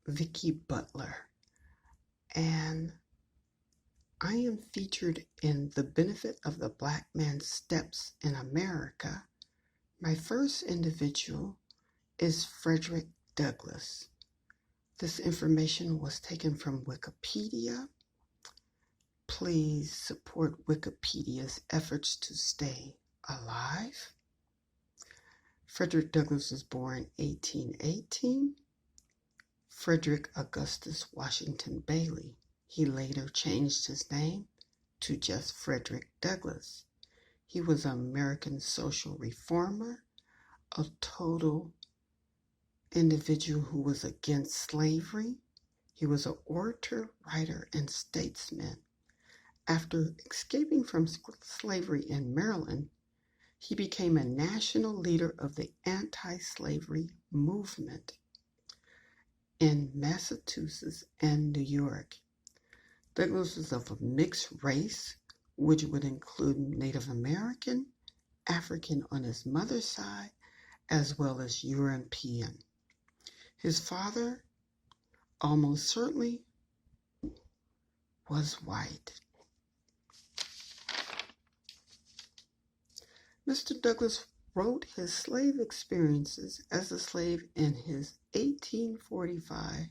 Vicki Butler, and I am featured in The Benefit of the Black Man's Steps in America. My first individual is Frederick Douglass. This information was taken from Wikipedia. Please support Wikipedia's efforts to stay alive. Frederick Douglass was born 1818. Frederick Augustus Washington Bailey. He later changed his name to just Frederick Douglass. He was an American social reformer, a total individual who was against slavery. He was an orator, writer, and statesman. After escaping from slavery in Maryland, he became a national leader of the anti-slavery movement in Massachusetts and New York. Douglass was of a mixed race, which would include Native American, African on his mother's side, as well as European. His father almost certainly was white. Mr. Douglass wrote his slave experiences as a slave in his 1845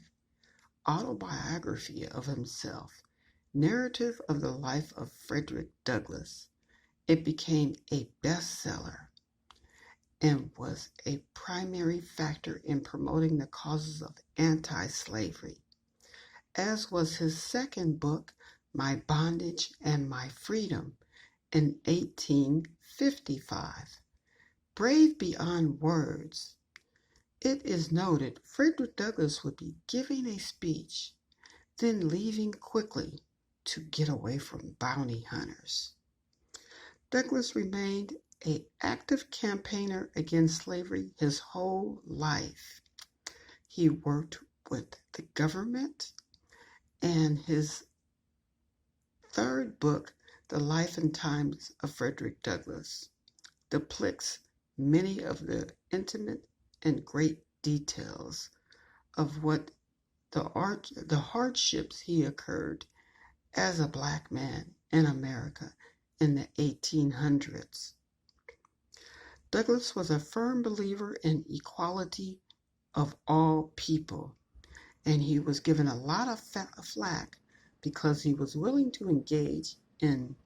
autobiography of himself, Narrative of the Life of Frederick Douglass. It became a bestseller and was a primary factor in promoting the causes of anti-slavery, as was his second book, My Bondage and My Freedom, in 1855. Brave beyond words, it is noted Frederick Douglass would be giving a speech, then leaving quickly to get away from bounty hunters. Douglass remained an active campaigner against slavery his whole life. He worked with the government, and his third book, The Life and Times of Frederick Douglass, depicts many of the intimate and great details of what the hardships he occurred as a black man in America in the 1800s. Douglass was a firm believer in equality of all people, and he was given a lot of flack because he was willing to engage in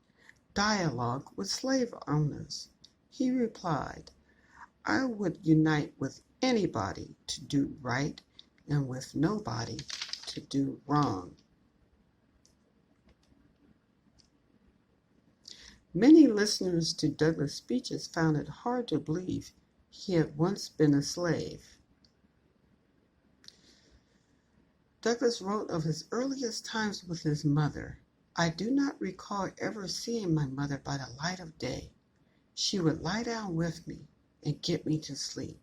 dialogue with slave owners. He replied, "I would unite with anybody to do right and with nobody to do wrong." Many listeners to Douglass' speeches found it hard to believe he had once been a slave. Douglass wrote of his earliest times with his mother. "I do not recall ever seeing my mother by the light of day. She would lie down with me and get me to sleep,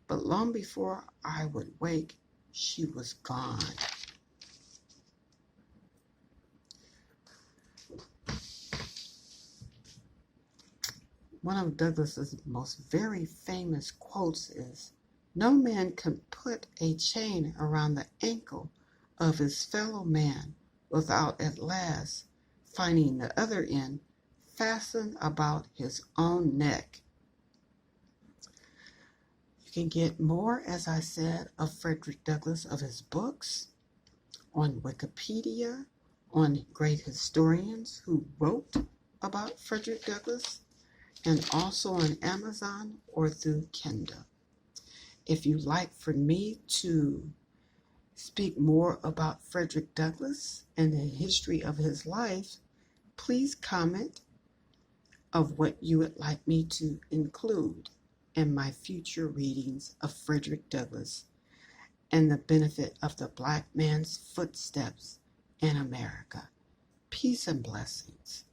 but long before I would wake, she was gone." One of Douglass's most very famous quotes is, "No man can put a chain around the ankle of his fellow man without at last finding the other end fastened about his own neck." You can get more, as I said, of Frederick Douglass, of his books, on Wikipedia, on great historians who wrote about Frederick Douglass, and also on Amazon or through Kindle. If you'd like for me to speak more about Frederick Douglass and the history of his life, please comment of what you would like me to include in my future readings of Frederick Douglass and the benefit of the black man's footsteps in America. Peace and blessings.